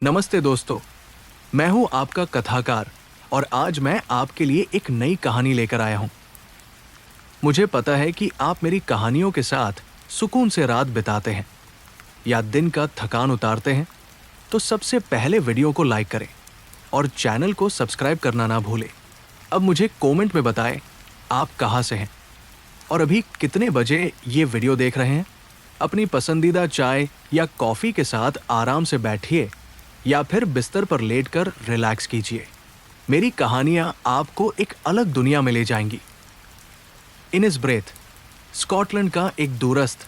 नमस्ते दोस्तों, मैं हूं आपका कथाकार और आज मैं आपके लिए एक नई कहानी लेकर आया हूं। मुझे पता है कि आप मेरी कहानियों के साथ सुकून से रात बिताते हैं या दिन का थकान उतारते हैं, तो सबसे पहले वीडियो को लाइक करें और चैनल को सब्सक्राइब करना ना भूलें। अब मुझे कमेंट में बताएं आप कहां से हैं और अभी कितने बजे ये वीडियो देख रहे हैं। अपनी पसंदीदा चाय या कॉफ़ी के साथ आराम से बैठिए या फिर बिस्तर पर लेटकर रिलैक्स कीजिए। मेरी कहानियां आपको एक अलग दुनिया में ले जाएंगी। इनिसब्रेथ स्कॉटलैंड का एक दूरस्थ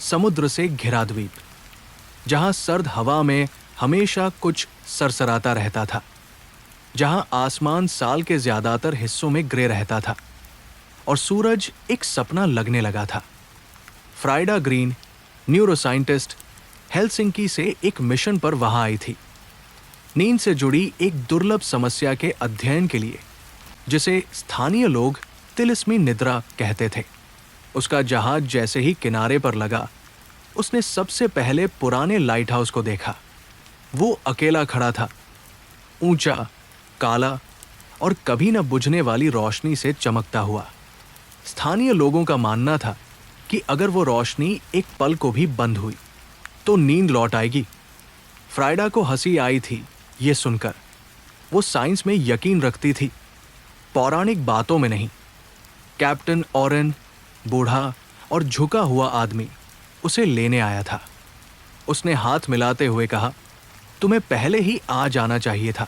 समुद्र से घिरा द्वीप, जहां सर्द हवा में हमेशा कुछ सरसराता रहता था, जहां आसमान साल के ज्यादातर हिस्सों में ग्रे रहता था और सूरज एक सपना लगने लगा था। फ्राइडा ग्रीन, न्यूरोसाइंटिस्ट, हेलसिंकी से एक मिशन पर वहां आई थी, नींद से जुड़ी एक दुर्लभ समस्या के अध्ययन के लिए, जिसे स्थानीय लोग तिलिस्मी निद्रा कहते थे। उसका जहाज जैसे ही किनारे पर लगा, उसने सबसे पहले पुराने लाइट हाउस को देखा। वो अकेला खड़ा था, ऊंचा, काला और कभी न बुझने वाली रोशनी से चमकता हुआ। स्थानीय लोगों का मानना था कि अगर वो रोशनी एक पल को भी बंद हुई तो नींद लौट आएगी। फ्राइडा को हंसी आई थी ये सुनकर। वो साइंस में यकीन रखती थी, पौराणिक बातों में नहीं। कैप्टन ऑरेन, बूढ़ा और झुका हुआ आदमी, उसे लेने आया था। उसने हाथ मिलाते हुए कहा, तुम्हें पहले ही आ जाना चाहिए था।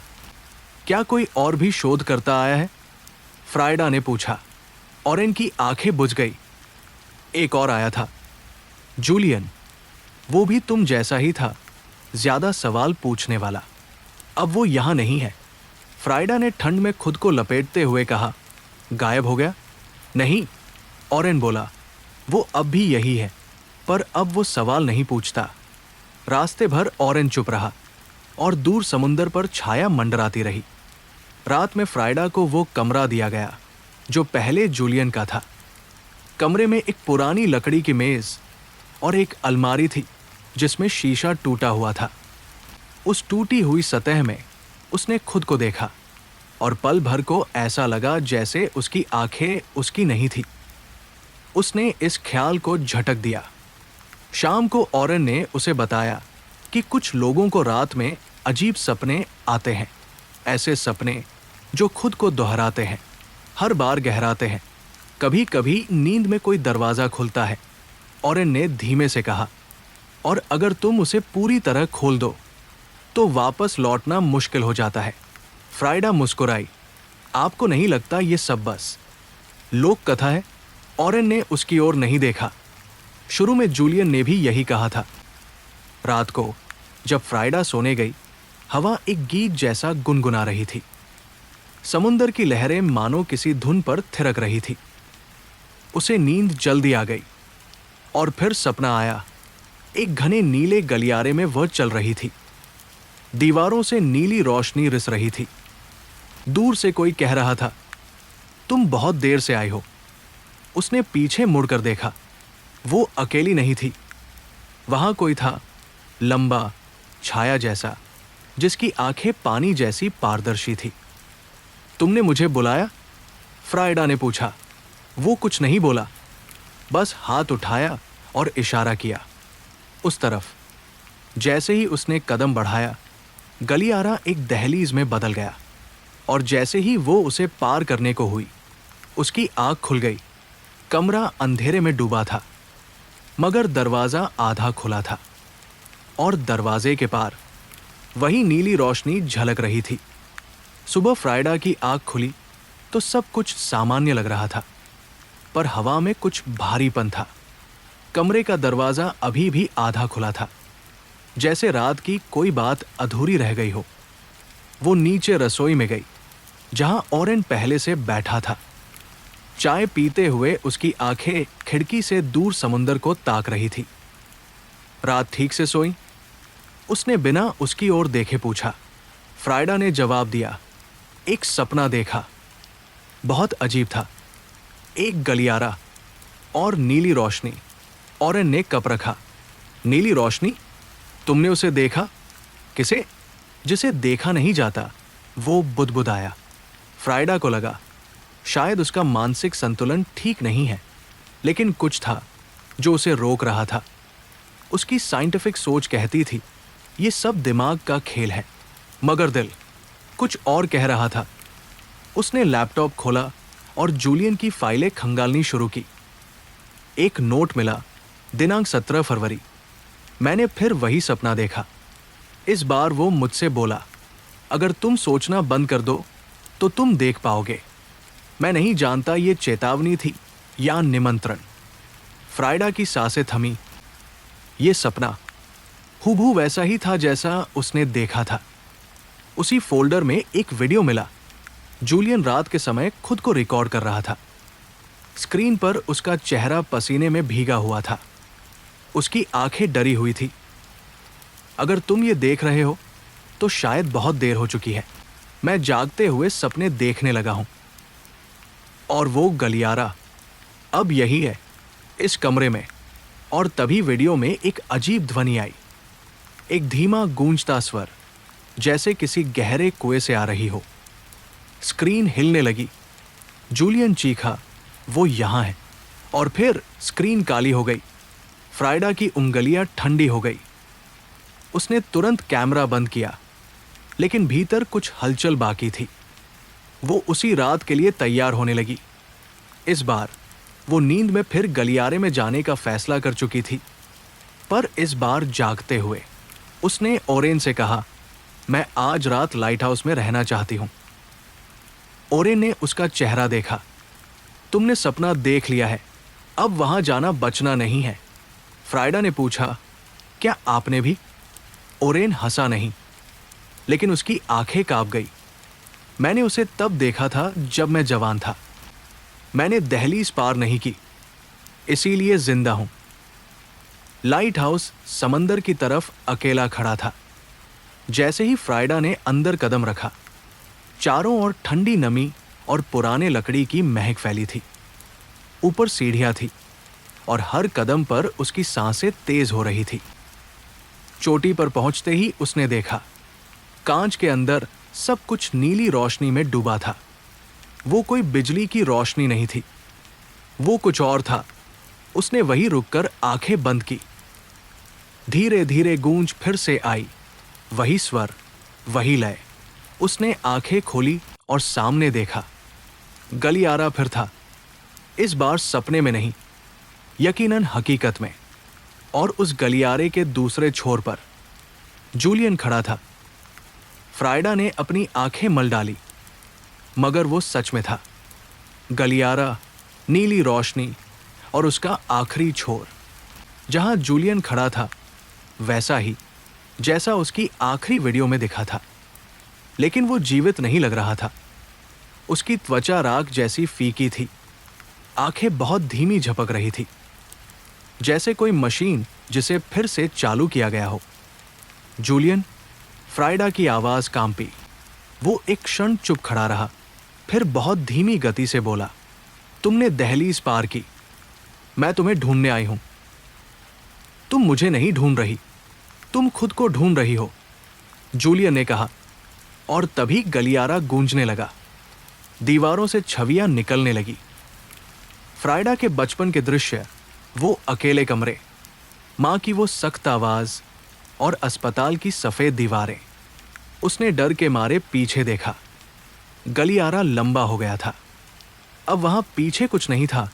क्या कोई और भी शोध करता आया है? फ्राइडा ने पूछा। ऑरेन की आंखें बुझ गई। एक और आया था, जूलियन। वो भी तुम जैसा ही था, ज्यादा सवाल पूछने वाला। अब वो यहां नहीं है। फ्राइडा ने ठंड में खुद को लपेटते हुए कहा। गायब हो गया? नहीं, ऑरेन बोला, वो अब भी यही है, पर अब वो सवाल नहीं पूछता। रास्ते भर ऑरेन चुप रहा और दूर समुंदर पर छाया मंडराती रही। रात में फ्राइडा को वो कमरा दिया गया जो पहले जूलियन का था। कमरे में एक पुरानी लकड़ी की मेज और एक अलमारी थी जिसमें शीशा टूटा हुआ था। उस टूटी हुई सतह में उसने खुद को देखा और पल भर को ऐसा लगा जैसे उसकी आंखें उसकी नहीं थी। उसने इस ख्याल को झटक दिया। शाम को ऑरेन ने उसे बताया कि कुछ लोगों को रात में अजीब सपने आते हैं, ऐसे सपने जो खुद को दोहराते हैं, हर बार गहराते हैं। कभी कभी नींद में कोई दरवाजा खुलता है, ऑरेन ने धीमे से कहा, और अगर तुम उसे पूरी तरह खोल दो तो वापस लौटना मुश्किल हो जाता है। फ्राइडा मुस्कुराई। आपको नहीं लगता ये सब बस लोक कथा है? ऑरेन ने उसकी ओर नहीं देखा। शुरू में जूलियन ने भी यही कहा था। रात को जब फ्राइडा सोने गई, हवा एक गीत जैसा गुनगुना रही थी। समुंदर की लहरें मानो किसी धुन पर थिरक रही थी। उसे नींद जल्दी आ गई और फिर सपना आया। एक घने नीले गलियारे में वह चल रही थी। दीवारों से नीली रोशनी रिस रही थी। दूर से कोई कह रहा था, तुम बहुत देर से आए हो। उसने पीछे मुड़कर देखा। वो अकेली नहीं थी। वहां कोई था, लंबा, छाया जैसा, जिसकी आंखें पानी जैसी पारदर्शी थी। तुमने मुझे बुलाया? फ्राइडा ने पूछा। वो कुछ नहीं बोला, बस हाथ उठाया और इशारा किया उस तरफ। जैसे ही उसने कदम बढ़ाया, गलियारा एक दहलीज में बदल गया और जैसे ही वो उसे पार करने को हुई, उसकी आंख खुल गई। कमरा अंधेरे में डूबा था, मगर दरवाजा आधा खुला था और दरवाजे के पार वही नीली रोशनी झलक रही थी। सुबह फ्राइडा की आंख खुली तो सब कुछ सामान्य लग रहा था, पर हवा में कुछ भारीपन था। कमरे का दरवाजा अभी भी आधा खुला था, जैसे रात की कोई बात अधूरी रह गई हो। वो नीचे रसोई में गई, जहां ऑरेन पहले से बैठा था। चाय पीते हुए उसकी आंखें खिड़की से दूर समुंदर को ताक रही थी। रात ठीक से सोई? उसने बिना उसकी ओर देखे पूछा। फ्राइडा ने जवाब दिया, एक सपना देखा, बहुत अजीब था। एक गलियारा और नीली रोशनी। ऑरेन ने कप रखा। नीली रोशनी? तुमने उसे देखा? किसे? जिसे देखा नहीं जाता, वो बुदबुदाया। फ्राइडा को लगा शायद उसका मानसिक संतुलन ठीक नहीं है, लेकिन कुछ था जो उसे रोक रहा था। उसकी साइंटिफिक सोच कहती थी ये सब दिमाग का खेल है, मगर दिल कुछ और कह रहा था। उसने लैपटॉप खोला और जूलियन की फाइलें खंगालनी शुरू की। एक नोट मिला, दिनांक 17 फरवरी। मैंने फिर वही सपना देखा। इस बार वो मुझसे बोला, अगर तुम सोचना बंद कर दो तो तुम देख पाओगे। मैं नहीं जानता ये चेतावनी थी या निमंत्रण। फ्राइडा की सांसें थमी। ये सपना हूबहू वैसा ही था जैसा उसने देखा था। उसी फोल्डर में एक वीडियो मिला। जूलियन रात के समय खुद को रिकॉर्ड कर रहा था। स्क्रीन पर उसका चेहरा पसीने में भीगा हुआ था। उसकी आंखें डरी हुई थी। अगर तुम ये देख रहे हो तो शायद बहुत देर हो चुकी है। मैं जागते हुए सपने देखने लगा हूं। और वो गलियारा अब यही है, इस कमरे में। और तभी वीडियो में एक अजीब ध्वनि आई, एक धीमा गूंजता स्वर, जैसे किसी गहरे कुएं से आ रही हो। स्क्रीन हिलने लगी। जूलियन चीखा, वो यहां है। और फिर स्क्रीन काली हो गई। फ्राइडा की उंगलियां ठंडी हो गई। उसने तुरंत कैमरा बंद किया, लेकिन भीतर कुछ हलचल बाकी थी। वो उसी रात के लिए तैयार होने लगी। इस बार वो नींद में फिर गलियारे में जाने का फैसला कर चुकी थी, पर इस बार जागते हुए। उसने ओरेन से कहा, मैं आज रात लाइट हाउस में रहना चाहती हूं। ओरेन ने उसका चेहरा देखा। तुमने सपना देख लिया है, अब वहां जाना बचना नहीं है। फ्राइडा ने पूछा, क्या आपने भी? ओरेन हंसा नहीं, लेकिन उसकी आंखें कांप गई। मैंने उसे तब देखा था जब मैं जवान था। मैंने दहलीज पार नहीं की, इसीलिए जिंदा हूं। लाइट हाउस समंदर की तरफ अकेला खड़ा था। जैसे ही फ्राइडा ने अंदर कदम रखा, चारों ओर ठंडी नमी और पुराने लकड़ी की महक फैली थी। ऊपर सीढ़ियां थी और हर कदम पर उसकी सांसें तेज हो रही थी। चोटी पर पहुंचते ही उसने देखा, कांच के अंदर सब कुछ नीली रोशनी में डूबा था। वो कोई बिजली की रोशनी नहीं थी, वो कुछ और था। उसने वहीं रुककर आंखें बंद की। धीरे धीरे गूंज फिर से आई, वही स्वर, वही लय। उसने आंखें खोली और सामने देखा। गलियारा फिर था, इस बार सपने में नहीं, यकीनन हकीकत में। और उस गलियारे के दूसरे छोर पर जूलियन खड़ा था। फ्राइडा ने अपनी आंखें मल डाली, मगर वो सच में था। गलियारा, नीली रोशनी और उसका आखिरी छोर। जहां जूलियन खड़ा था वैसा ही जैसा उसकी आखिरी वीडियो में दिखा था, लेकिन वो जीवित नहीं लग रहा था। उसकी त्वचा राख जैसी फीकी थी। आंखें बहुत धीमी झपक रही थी, जैसे कोई मशीन जिसे फिर से चालू किया गया हो। जूलियन, फ्राइडा की आवाज कांपी। वो एक क्षण चुप खड़ा रहा, फिर बहुत धीमी गति से बोला, तुमने दहलीज पार की, मैं तुम्हें ढूंढने आई हूं। तुम मुझे नहीं ढूंढ रही, तुम खुद को ढूंढ रही हो, जूलियन ने कहा। और तभी गलियारा गूंजने लगा। दीवारों से छवियां निकलने लगी। फ्राइडा के बचपन के दृश्य, वो अकेले कमरे, मां की वो सख्त आवाज और अस्पताल की सफेद दीवारें। उसने डर के मारे पीछे देखा। गलियारा लंबा हो गया था। अब वहां पीछे कुछ नहीं था,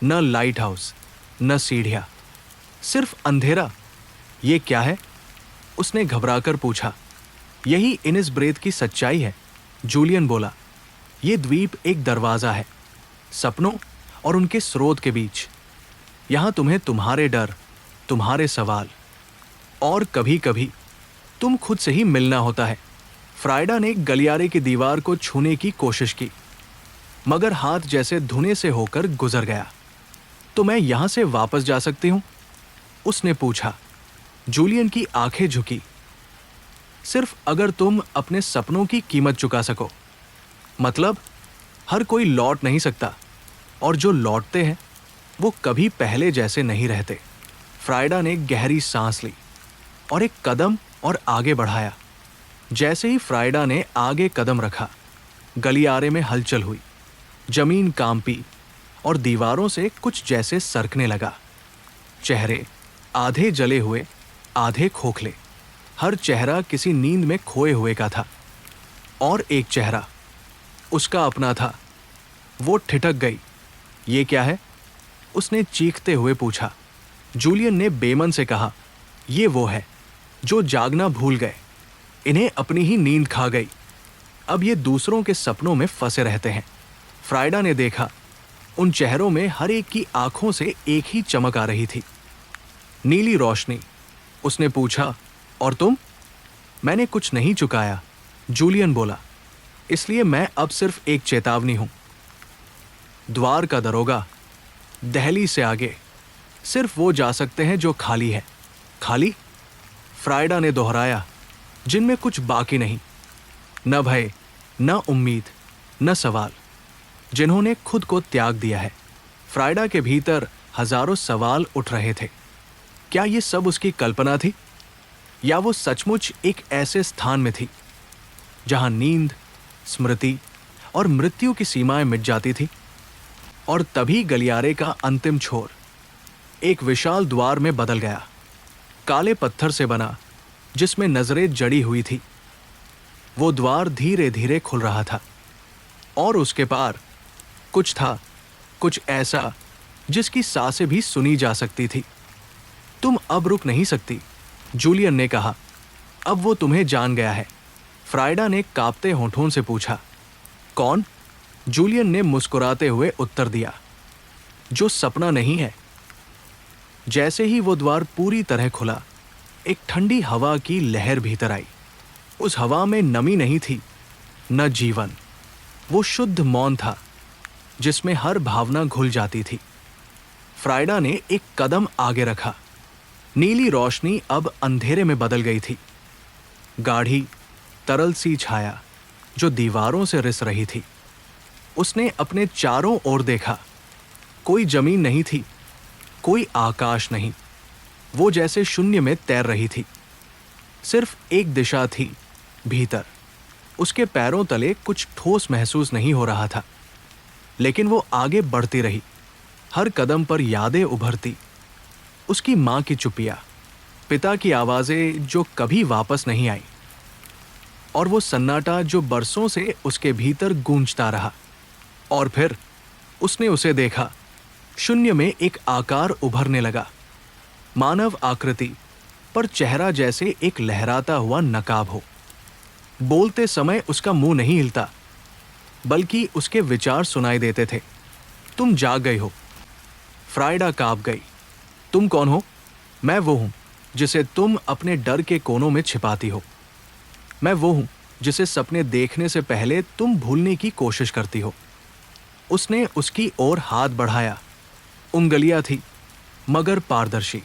न लाइट हाउस, न सीढ़ियां, सिर्फ अंधेरा। ये क्या है? उसने घबराकर पूछा। यही इनिस ब्रेथ की सच्चाई है, जूलियन बोला। ये द्वीप एक दरवाजा है, सपनों और उनके स्रोत के बीच। यहां तुम्हें तुम्हारे डर, तुम्हारे सवाल और कभी कभी तुम खुद से ही मिलना होता है। फ्राइडा ने गलियारे की दीवार को छूने की कोशिश की, मगर हाथ जैसे धुने से होकर गुजर गया। तो मैं यहां से वापस जा सकती हूं? उसने पूछा। जूलियन की आंखें झुकी। सिर्फ अगर तुम अपने सपनों की कीमत चुका सको। मतलब, हर कोई लौट नहीं सकता, और जो लौटते हैं वो कभी पहले जैसे नहीं रहते। फ्राइडा ने गहरी सांस ली और एक कदम और आगे बढ़ाया। जैसे ही फ्राइडा ने आगे कदम रखा, गलियारे में हलचल हुई, जमीन कांपी और दीवारों से कुछ जैसे सरकने लगा। चेहरे आधे जले हुए, आधे खोखले, हर चेहरा किसी नींद में खोए हुए का था। और एक चेहरा उसका अपना था। वो ठिठक गई। ये क्या है? उसने चीखते हुए पूछा। जूलियन ने बेमन से कहा, ये वो है जो जागना भूल गए। इन्हें अपनी ही नींद खा गई। अब ये दूसरों के सपनों में फंसे रहते हैं। फ्राइडा ने देखा, उन चेहरों में हर एक की आंखों से एक ही चमक आ रही थी, नीली रोशनी। उसने पूछा, और तुम? मैंने कुछ नहीं चुकाया, जूलियन बोला, इसलिए मैं अब सिर्फ एक चेतावनी हूं। द्वार का दरोगा, दहली से आगे सिर्फ वो जा सकते हैं जो खाली है। खाली? फ्राइडा ने दोहराया, जिनमें कुछ बाकी नहीं, न भय, न उम्मीद, न सवाल, जिन्होंने खुद को त्याग दिया है। फ्राइडा के भीतर हजारों सवाल उठ रहे थे। क्या ये सब उसकी कल्पना थी, या वो सचमुच एक ऐसे स्थान में थी जहां नींद, स्मृति और मृत्यु की सीमाएं मिट जाती थी? और तभी गलियारे का अंतिम छोर एक विशाल द्वार में बदल गया, काले पत्थर से बना, जिसमें नजरें जड़ी हुई थी। वो द्वार धीरे धीरे खुल रहा था, और उसके पार कुछ था, कुछ ऐसा जिसकी सांसें भी सुनी जा सकती थी। तुम अब रुक नहीं सकती, जूलियन ने कहा। अब वो तुम्हें जान गया है। फ्राइडा ने कांपते होठों से पूछा, कौन? जूलियन ने मुस्कुराते हुए उत्तर दिया, जो सपना नहीं है। जैसे ही वो द्वार पूरी तरह खुला, एक ठंडी हवा की लहर भीतर आई। उस हवा में नमी नहीं थी, न जीवन। वो शुद्ध मौन था, जिसमें हर भावना घुल जाती थी। फ्राइडा ने एक कदम आगे रखा। नीली रोशनी अब अंधेरे में बदल गई थी, गाढ़ी, तरल सी छाया जो दीवारों से रिस रही थी। उसने अपने चारों ओर देखा। कोई जमीन नहीं थी, कोई आकाश नहीं। वो जैसे शून्य में तैर रही थी। सिर्फ एक दिशा थी, भीतर। उसके पैरों तले कुछ ठोस महसूस नहीं हो रहा था, लेकिन वो आगे बढ़ती रही। हर कदम पर यादें उभरती, उसकी मां की चुपिया, पिता की आवाजें जो कभी वापस नहीं आई, और वो सन्नाटा जो बरसों से उसके भीतर गूंजता रहा। और फिर उसने उसे देखा। शून्य में एक आकार उभरने लगा, मानव आकृति, पर चेहरा जैसे एक लहराता हुआ नकाब हो। बोलते समय उसका मुंह नहीं हिलता, बल्कि उसके विचार सुनाई देते थे। तुम जाग गई हो। फ्राइडा कांप गई। तुम कौन हो? मैं वो हूं जिसे तुम अपने डर के कोनों में छिपाती हो। मैं वो हूं जिसे सपने देखने से पहले तुम भूलने की कोशिश करती हो। उसने उसकी ओर हाथ बढ़ाया। उंगलियां थी, मगर पारदर्शी,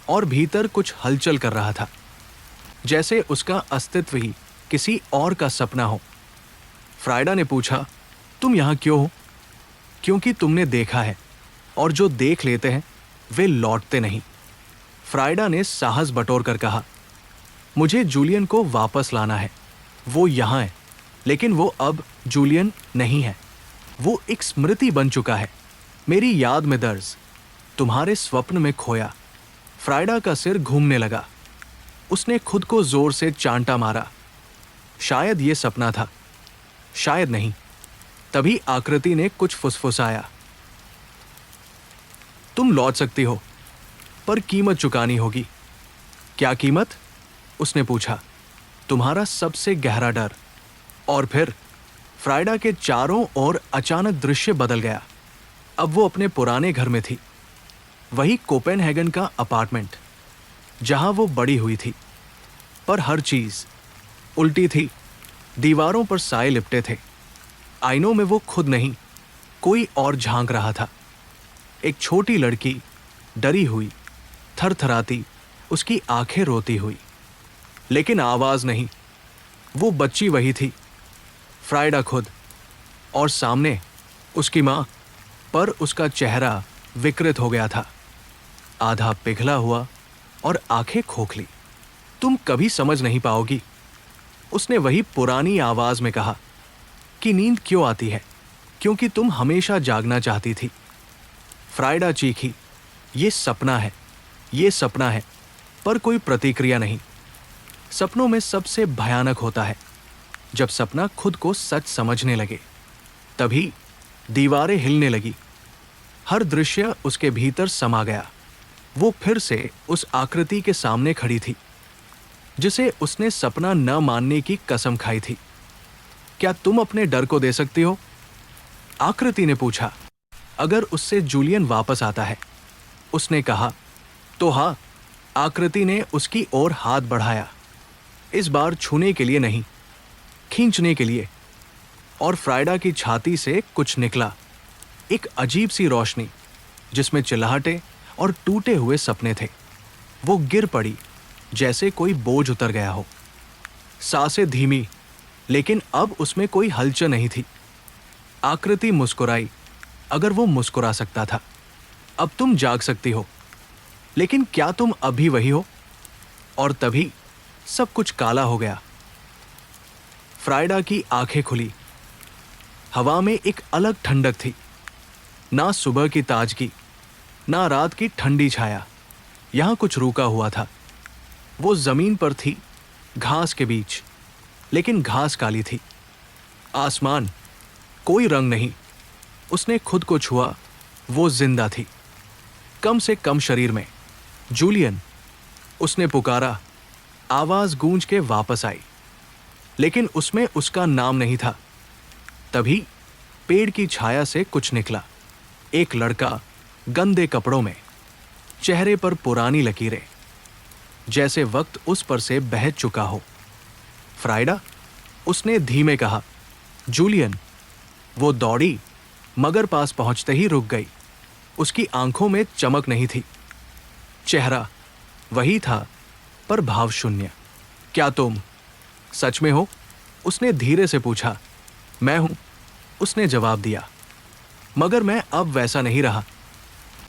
और भीतर कुछ हलचल कर रहा था, जैसे उसका अस्तित्व ही किसी और का सपना हो। फ्राइडा ने पूछा, तुम यहां क्यों हो? क्योंकि तुमने देखा है, और जो देख लेते हैं वे लौटते नहीं। फ्राइडा ने साहस बटोर कर कहा, मुझे जूलियन को वापस लाना है। वो यहां है, लेकिन वो अब जूलियन नहीं है। वो एक स्मृति बन चुका है, मेरी याद में दर्ज, तुम्हारे स्वप्न में खोया। फ्राइडा का सिर घूमने लगा। उसने खुद को जोर से चांटा मारा। शायद ये सपना था, शायद नहीं। तभी आकृति ने कुछ फुसफुसाया, तुम लौट सकती हो, पर कीमत चुकानी होगी। क्या कीमत? उसने पूछा। तुम्हारा सबसे गहरा डर। और फिर फ्राइडा के चारों ओर अचानक दृश्य बदल गया। अब वो अपने पुराने घर में थी, वही कोपेनहेगन का अपार्टमेंट जहां वो बड़ी हुई थी। पर हर चीज उल्टी थी। दीवारों पर साए लिपटे थे। आईनों में वो खुद नहीं, कोई और झांक रहा था। एक छोटी लड़की, डरी हुई, थरथराती, उसकी आंखें रोती हुई, लेकिन आवाज नहीं। वो बच्ची वही थी, फ्राइडा खुद। और सामने उसकी मां, पर उसका चेहरा विकृत हो गया था, आधा पिघला हुआ और आंखें खोखली। तुम कभी समझ नहीं पाओगी, उसने वही पुरानी आवाज में कहा कि नींद क्यों आती है? क्योंकि तुम हमेशा जागना चाहती थी। फ्राइडा चीखी, ये सपना है, ये सपना है। पर कोई प्रतिक्रिया नहीं। सपनों में सबसे भयानक होता है जब सपना खुद को सच समझने लगे। तभी दीवारें हिलने लगी। हर दृश्य उसके भीतर समा गया। वो फिर से उस आकृति के सामने खड़ी थी जिसे उसने सपना न मानने की कसम खाई थी। क्या तुम अपने डर को दे सकती हो? आकृति ने पूछा। अगर उससे जूलियन वापस आता है, उसने कहा। तो हाँ, आकृति ने उसकी ओर हाथ बढ़ाया, इस बार छूने के लिए नहीं, खींचने के लिए। और फ्राइडा की छाती से कुछ निकला, एक अजीब सी रोशनी जिसमें चिल्लाहटें और टूटे हुए सपने थे। वो गिर पड़ी जैसे कोई बोझ उतर गया हो। सांसें धीमी, लेकिन अब उसमें कोई हलचल नहीं थी। आकृति मुस्कुराई, अगर वो मुस्कुरा सकता था। अब तुम जाग सकती हो, लेकिन क्या तुम अभी वही हो? और तभी सब कुछ काला हो गया। फ्राइडा की आंखें खुली। हवा में एक अलग ठंडक थी। ना सुबह की ताजगी, ना रात की ठंडी छाया। यहां कुछ रुका हुआ था। वो जमीन पर थी, घास के बीच, लेकिन घास काली थी। आसमान, कोई रंग नहीं। उसने खुद को छुआ, वो जिंदा थी, कम से कम शरीर में। जूलियन, उसने पुकारा। आवाज गूंज के वापस आई, लेकिन उसमें उसका नाम नहीं था। तभी पेड़ की छाया से कुछ निकला, एक लड़का, गंदे कपड़ों में, चेहरे पर पुरानी लकीरें, जैसे वक्त उस पर से बह चुका हो। फ्राइडा, उसने धीमे कहा। जूलियन। वो दौड़ी, मगर पास पहुंचते ही रुक गई। उसकी आंखों में चमक नहीं थी। चेहरा वही था, पर भाव शून्य। क्या तुम सच में हो? उसने धीरे से पूछा। मैं हूं, उसने जवाब दिया, मगर मैं अब वैसा नहीं रहा।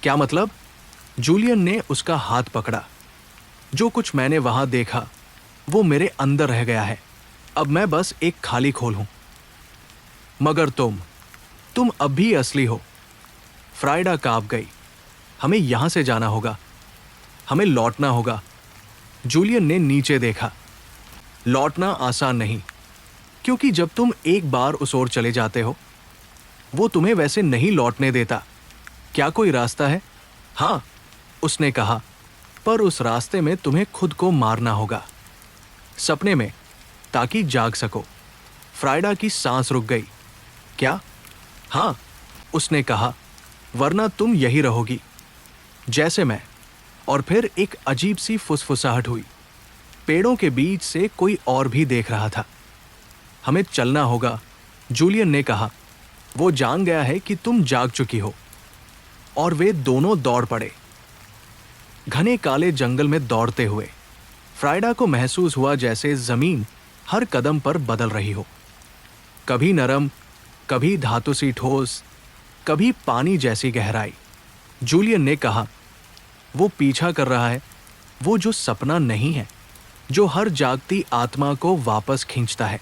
क्या मतलब? जूलियन ने उसका हाथ पकड़ा। जो कुछ मैंने वहां देखा वो मेरे अंदर रह गया है। अब मैं बस एक खाली खोल हूं। मगर तुम अब भी असली हो। फ्राइडा कांप गई। हमें यहां से जाना होगा, हमें लौटना होगा। जूलियन ने नीचे देखा। लौटना आसान नहीं, क्योंकि जब तुम एक बार उस ओर चले जाते हो, वो तुम्हें वैसे नहीं लौटने देता। क्या कोई रास्ता है? हाँ, उसने कहा, पर उस रास्ते में तुम्हें खुद को मारना होगा, सपने में, ताकि जाग सको। फ्राइडा की सांस रुक गई। क्या? हाँ, उसने कहा, वरना तुम यही रहोगी, जैसे मैं। और फिर एक अजीब सी फुसफुसाहट हुई। पेड़ों के बीच से कोई और भी देख रहा था। हमें चलना होगा, जूलियन ने कहा। वो जान गया है कि तुम जाग चुकी हो। और वे दोनों दौड़ पड़े, घने काले जंगल में दौड़ते हुए। फ्राइडा को महसूस हुआ जैसे जमीन हर कदम पर बदल रही हो, कभी नरम, कभी धातु सी ठोस, कभी पानी जैसी गहराई। जूलियन ने कहा, वो पीछा कर रहा है, वो जो सपना नहीं है, जो हर जागती आत्मा को वापस खींचता है।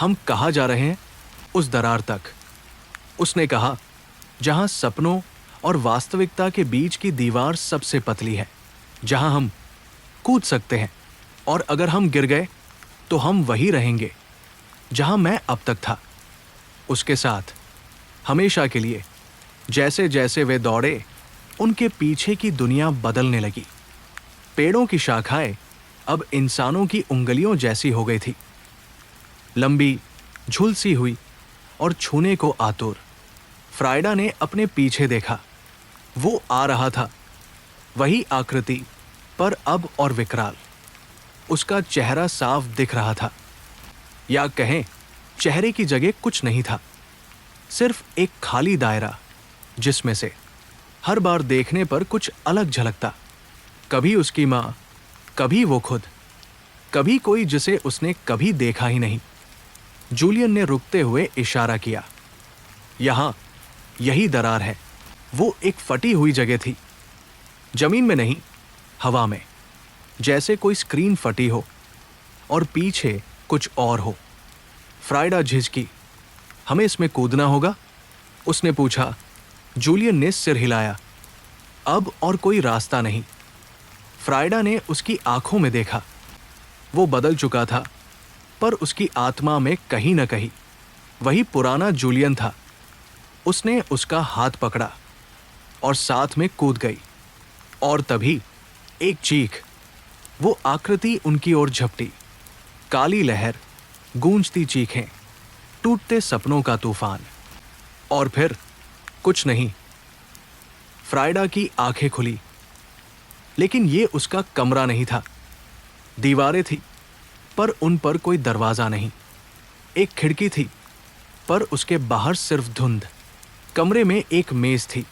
हम कहाँ जा रहे हैं? उस दरार तक, उसने कहा, जहां सपनों और वास्तविकता के बीच की दीवार सबसे पतली है, जहां हम कूद सकते हैं, और अगर हम गिर गए तो हम वही रहेंगे जहां मैं अब तक था, उसके साथ, हमेशा के लिए। जैसे जैसे वे दौड़े, उनके पीछे की दुनिया बदलने लगी। पेड़ों की शाखाएं अब इंसानों की उंगलियों जैसी हो गई थी, लंबी, झुलसी हुई और छूने को आतुर। फ्राइडा ने अपने पीछे देखा। वो आ रहा था, वही आकृति, पर अब और विकराल। उसका चेहरा साफ दिख रहा था, या कहें, चेहरे की जगह कुछ नहीं था, सिर्फ एक खाली दायरा, जिसमें से हर बार देखने पर कुछ अलग झलकता। कभी उसकी माँ, कभी वो खुद, कभी कोई जिसे उसने कभी देखा ही नहीं। जूलियन ने रुकते हुए इशारा किया। यहां, यही दरार है। वो एक फटी हुई जगह थी, जमीन में नहीं, हवा में, जैसे कोई स्क्रीन फटी हो, और पीछे कुछ और हो। फ्राइडा झिझकी। हमें इसमें कूदना होगा? उसने पूछा। जूलियन ने सिर हिलाया। अब और कोई रास्ता नहीं। फ्राइडा ने उसकी आंखों में देखा। वो बदल चुका था, पर उसकी आत्मा में कहीं न कहीं वही पुराना जूलियन था। उसने उसका हाथ पकड़ा और साथ में कूद गई। और तभी एक चीख। वो आकृति उनकी ओर झपटी। काली लहर, गूंजती चीखें, टूटते सपनों का तूफान। और फिर कुछ नहीं। फ्राइडा की आंखें खुली, लेकिन ये उसका कमरा नहीं था। दीवारें थी, पर उन पर कोई दरवाजा नहीं। एक खिड़की थी, पर उसके बाहर सिर्फ धुंध। कमरे में एक मेज थी,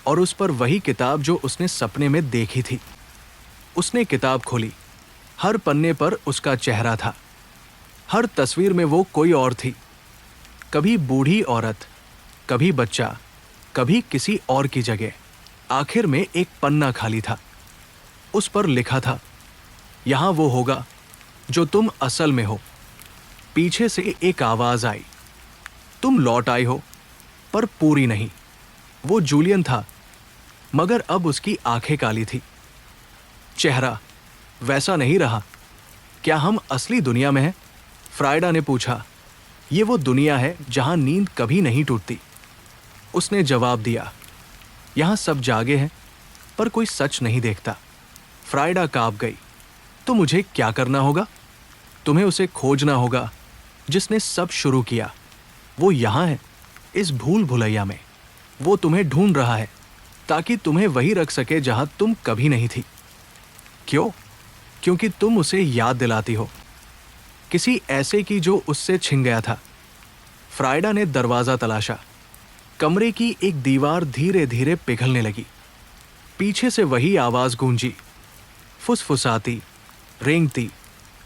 और उस पर वही किताब जो उसने सपने में देखी थी। उसने किताब खोली। हर पन्ने पर उसका चेहरा था। हर तस्वीर में वो कोई और थी। कभी बूढ़ी औरत, कभी बच्चा, कभी किसी और की जगह। आखिर में एक पन्ना खाली था। उस पर लिखा था, यहां वो होगा जो तुम असल में हो। पीछे से एक आवाज आई, तुम लौट आई हो, पर पूरी नहीं। वो जूलियन था, मगर अब उसकी आंखें काली थी। चेहरा वैसा नहीं रहा। क्या हम असली दुनिया में हैं? फ्राइडा ने पूछा। ये वो दुनिया है जहां नींद कभी नहीं टूटती। उसने जवाब दिया, यहां सब जागे हैं, पर कोई सच नहीं देखता। फ्राइडा कांप गई। तो मुझे क्या करना होगा? तुम्हें उसे खोजना होगा जिसने सब शुरू किया। वो यहां है, इस भूल भुलैया में। वो तुम्हें ढूंढ रहा है, ताकि तुम्हें वही रख सके जहां तुम कभी नहीं थी। क्यों? क्योंकि तुम उसे याद दिलाती हो, किसी ऐसे की जो उससे छिन गया था। फ्राइडा ने दरवाजा तलाशा। कमरे की एक दीवार धीरे धीरे पिघलने लगी। पीछे से वही आवाज गूंजी, फुसफुसाती, रेंगती,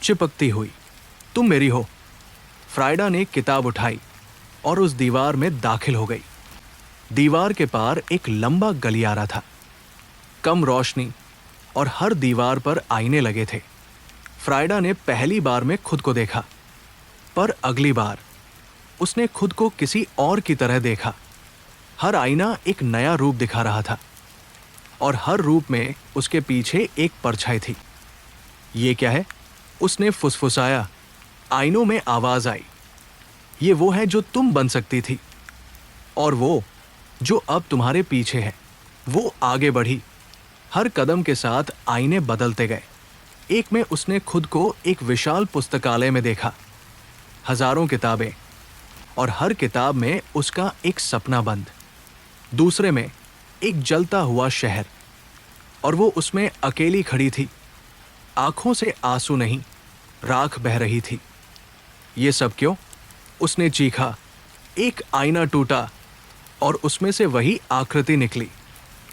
चिपकती हुई। तुम मेरी हो। फ्राइडा ने किताब उठाई और उस दीवार में दाखिल हो गई। दीवार के पार एक लंबा गलियारा था। कम रोशनी, और हर दीवार पर आईने लगे थे। फ्राइडा ने पहली बार में खुद को देखा, पर अगली बार उसने खुद को किसी और की तरह देखा। हर आईना एक नया रूप दिखा रहा था, और हर रूप में उसके पीछे एक परछाई थी। ये क्या है? उसने फुसफुसाया। आईनों में आवाज आई, ये वो है जो तुम बन सकती थी, और वो जो अब तुम्हारे पीछे है। वो आगे बढ़ी। हर कदम के साथ आईने बदलते गए। एक में उसने खुद को एक विशाल पुस्तकालय में देखा। हजारों किताबें, और हर किताब में उसका एक सपना बंद। दूसरे में एक जलता हुआ शहर, और वो उसमें अकेली खड़ी थी। आंखों से आंसू नहीं, राख बह रही थी। ये सब क्यों? उसने चीखा। एक आईना टूटा, और उसमें से वही आकृति निकली।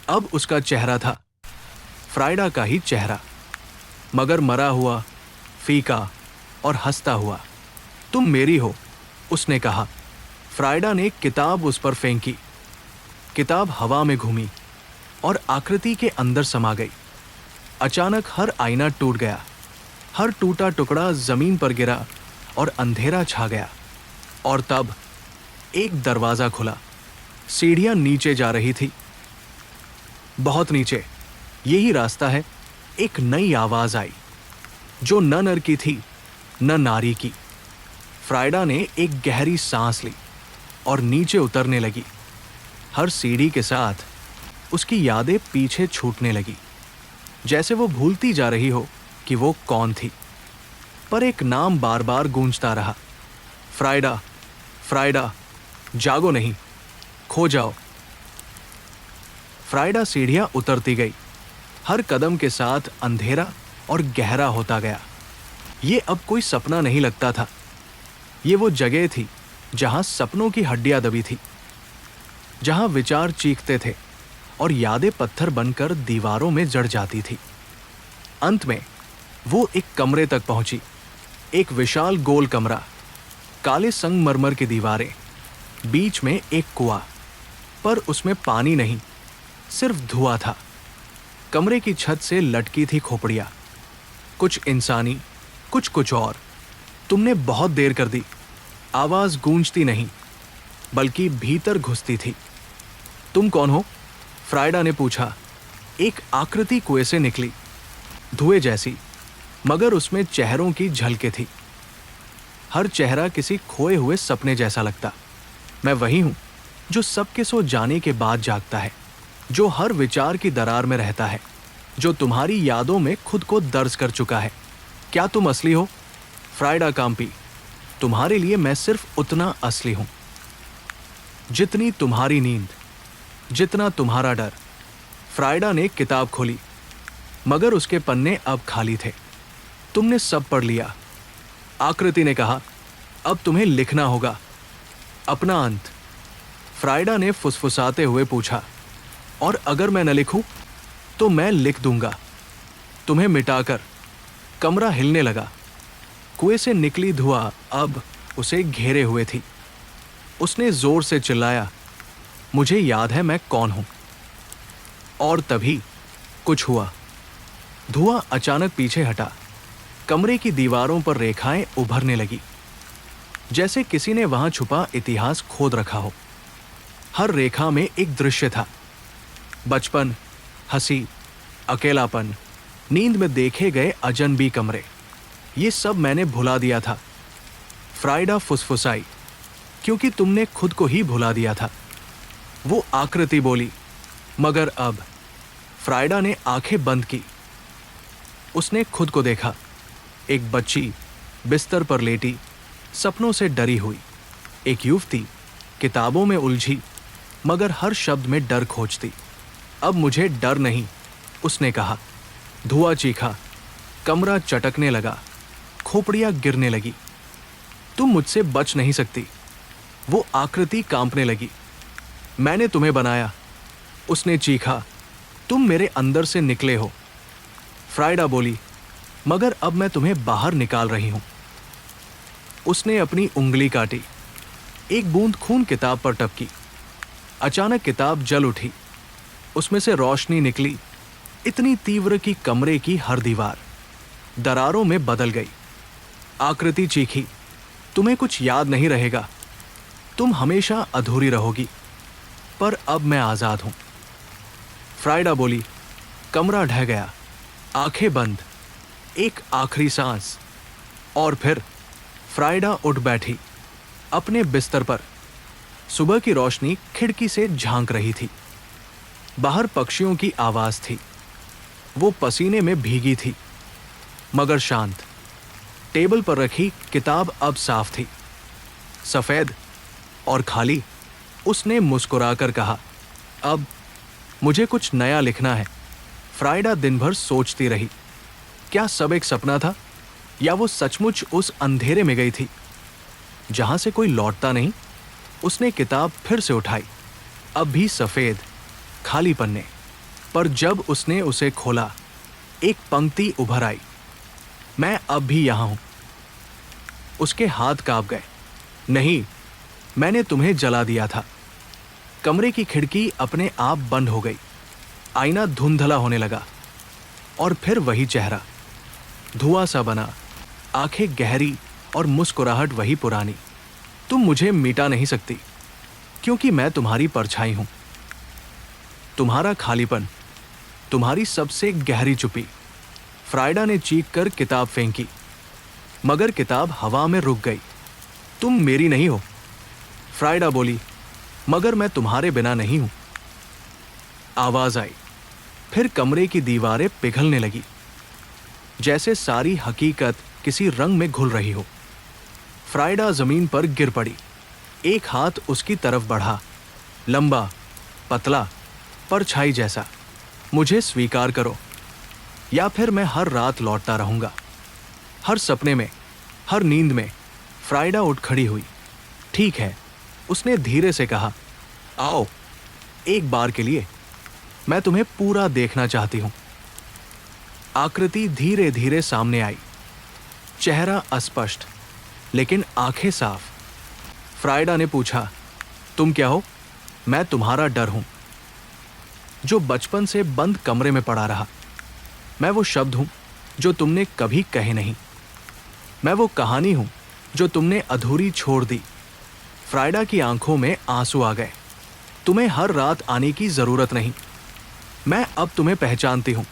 अब उसका चेहरा था, फ्राइडा का ही चेहरा, मगर मरा हुआ, फीका और हंसता हुआ। तुम मेरी हो, उसने कहा। फ्राइडा ने किताब उस पर फेंकी। किताब हवा में घूमी और आकृति के अंदर समा गई। अचानक हर आईना टूट गया। हर टूटा टुकड़ा जमीन पर गिरा और अंधेरा छा गया। और तब एक दरवाजा खुला। सीढ़ियां नीचे जा रही थी, बहुत नीचे। यही रास्ता है। एक नई आवाज आई, जो न नर की थी, न नारी की। फ्राइडा ने एक गहरी सांस ली और नीचे उतरने लगी। हर सीढ़ी के साथ उसकी यादें पीछे छूटने लगी, जैसे वो भूलती जा रही हो कि वो कौन थी। पर एक नाम बार बार गूंजता रहा, फ्राइडा, फ्राइडा, जागो नहीं, खो जाओ। फ्राइडा सीढ़ियां उतरती गई। हर कदम के साथ अंधेरा और गहरा होता गया। ये अब कोई सपना नहीं लगता था। ये वो जगह थी जहां सपनों की हड्डियां दबी थी, जहां विचार चीखते थे और यादें पत्थर बनकर दीवारों में जड़ जाती थी। अंत में वो एक कमरे तक पहुंची। एक विशाल गोल कमरा, काले संगमरमर की दीवारें, बीच में एक कुआं, पर उसमें पानी नहीं, सिर्फ धुआं था। कमरे की छत से लटकी थी खोपड़ियां, कुछ इंसानी, कुछ और। तुमने बहुत देर कर दी। आवाज गूंजती नहीं, बल्कि भीतर घुसती थी। तुम कौन हो? फ्राइडा ने पूछा। एक आकृति कुएं से निकली, धुएं जैसी, मगर उसमें चेहरों की झलकें थी। हर चेहरा किसी खोए हुए सपने जैसा लगता। मैं वही हूं जो सबके सो जाने के बाद जागता है, जो हर विचार की दरार में रहता है, जो तुम्हारी यादों में खुद को दर्ज कर चुका है। क्या तुम असली हो? Friday copy. तुम्हारे लिए मैं सिर्फ उतना असली हूं जितनी तुम्हारी नींद, जितना तुम्हारा डर। फ्राइडा ने किताब खोली, मगर उसके पन्ने अब खाली थे। तुमने सब पढ़ लिया, आकृति ने कहा। अब तुम्हें लिखना होगा अपना अंत। फ्राइडा ने फुसफुसाते हुए पूछा, और अगर मैं न लिखूं तो मैं लिख दूंगा, तुम्हें मिटाकर। कमरा हिलने लगा। कुएं से निकली धुआं अब उसे घेरे हुए थी। उसने जोर से चिल्लाया, मुझे याद है मैं कौन हूं। और तभी कुछ हुआ। धुआं अचानक पीछे हटा। कमरे की दीवारों पर रेखाएं उभरने लगी, जैसे किसी ने वहां छुपा इतिहास खोद रखा हो। हर रेखा में एक दृश्य था। बचपन, हंसी, अकेलापन, नींद में देखे गए अजनबी कमरे। ये सब मैंने भुला दिया था। फ्राइडा फुसफुसाई, क्योंकि तुमने खुद को ही भुला दिया था। वो आकृति बोली, मगर अब। फ्राइडा ने आंखें बंद की। उसने खुद को देखा, एक बच्ची बिस्तर पर लेटी, सपनों से डरी हुई। एक युवती किताबों में उलझी, मगर हर शब्द में डर खोजती। अब मुझे डर नहीं, उसने कहा। धुआं चीखा, कमरा चटकने लगा, खोपड़ियां गिरने लगी। तुम मुझसे बच नहीं सकती। वो आकृति कांपने लगी। मैंने तुम्हें बनाया, उसने चीखा। तुम मेरे अंदर से निकले हो। फ्राइडा बोली, मगर अब मैं तुम्हें बाहर निकाल रही हूं। उसने अपनी उंगली काटी। एक बूंद खून किताब पर टपकी। अचानक किताब जल उठी। उसमें से रोशनी निकली, इतनी तीव्र कि कमरे की हर दीवार दरारों में बदल गई। आकृति चीखी, तुम्हें कुछ याद नहीं रहेगा, तुम हमेशा अधूरी रहोगी। पर अब मैं आजाद हूं। फ्राइडा बोली। कमरा ढह गया, आंखें बंद, एक आखिरी सांस, और फिर फ्राइडा उठ बैठी अपने बिस्तर पर। सुबह की रोशनी खिड़की से झांक रही थी। बाहर पक्षियों की आवाज थी। वो पसीने में भीगी थी, मगर शांत। टेबल पर रखी किताब अब साफ थी, सफेद और खाली। उसने मुस्कुराकर कहा, अब मुझे कुछ नया लिखना है। फ्राइडा दिन भर सोचती रही, क्या सब एक सपना था, या वो सचमुच उस अंधेरे में गई थी जहां से कोई लौटता नहीं। उसने किताब फिर से उठाई, अब भी सफेद खाली पन्ने। पर जब उसने उसे खोला, एक पंक्ति उभर आई, मैं अब भी यहां हूं। उसके हाथ कांप गए। नहीं, मैंने तुम्हें जला दिया था। कमरे की खिड़की अपने आप बंद हो गई। आईना धुंधला होने लगा, और फिर वही चेहरा, धुआं सा बना, आंखें गहरी और मुस्कुराहट वही पुरानी। तुम मुझे मिटा नहीं सकती, क्योंकि मैं तुम्हारी परछाई हूं। तुम्हारा खालीपन, तुम्हारी सबसे गहरी चुप्पी। फ्राइडा ने चीख कर किताब फेंकी, मगर किताब हवा में रुक गई। तुम मेरी नहीं हो, फ्राइडा बोली, मगर मैं तुम्हारे बिना नहीं हूं। आवाज आई, फिर कमरे की दीवारें पिघलने लगी, जैसे सारी हकीकत किसी रंग में घुल रही हो। फ्राइडा जमीन पर गिर पड़ी। एक हाथ उसकी तरफ बढ़ा, लंबा, पतला, परछाई जैसा। मुझे स्वीकार करो, या फिर मैं हर रात लौटता रहूंगा, हर सपने में, हर नींद में। फ्राइडा उठ खड़ी हुई। ठीक है, उसने धीरे से कहा, आओ, एक बार के लिए मैं तुम्हें पूरा देखना चाहती हूं। आकृति धीरे धीरे सामने आई, चेहरा अस्पष्ट, लेकिन आंखें साफ। फ्राइडा ने पूछा, तुम क्या हो? मैं तुम्हारा डर हूं, जो बचपन से बंद कमरे में पड़ा रहा। मैं वो शब्द हूं जो तुमने कभी कहे नहीं। मैं वो कहानी हूं जो तुमने अधूरी छोड़ दी। फ्राइडा की आंखों में आंसू आ गए। तुम्हें हर रात आने की जरूरत नहीं, मैं अब तुम्हें पहचानती हूं।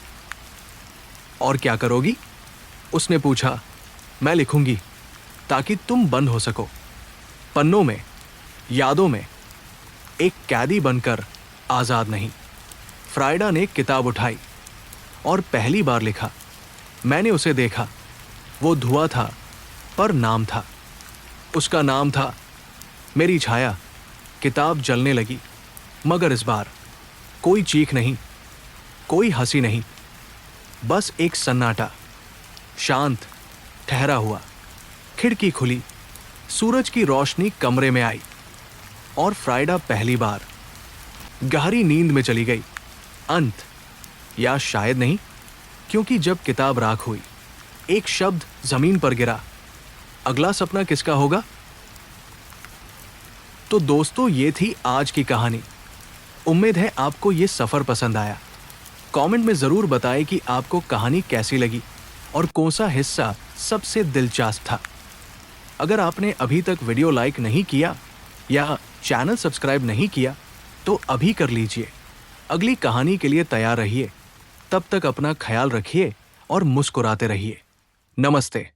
और क्या करोगी? उसने पूछा। मैं लिखूंगी, ताकि तुम बंद हो सको, पन्नों में, यादों में, एक कैदी बनकर, आजाद नहीं। फ्राइडा ने किताब उठाई और पहली बार लिखा। मैंने उसे देखा। वो धुआं था, पर नाम था। उसका नाम था मेरी छाया। किताब जलने लगी, मगर इस बार कोई चीख नहीं, कोई हंसी नहीं, बस एक सन्नाटा, शांत, ठहरा हुआ। खिड़की खुली, सूरज की रोशनी कमरे में आई और फ्राइडा पहली बार गहरी नींद में चली गई। अंत, या शायद नहीं, क्योंकि जब किताब राख हुई, एक शब्द जमीन पर गिरा। अगला सपना किसका होगा? तो दोस्तों, ये थी आज की कहानी। उम्मीद है आपको ये सफर पसंद आया। कमेंट में जरूर बताएं कि आपको कहानी कैसी लगी और कौन सा हिस्सा सबसे दिलचस्प था। अगर आपने अभी तक वीडियो लाइक नहीं किया या चैनल सब्सक्राइब नहीं किया तो अभी कर लीजिए। अगली कहानी के लिए तैयार रहिए। तब तक अपना ख्याल रखिए और मुस्कुराते रहिए। नमस्ते।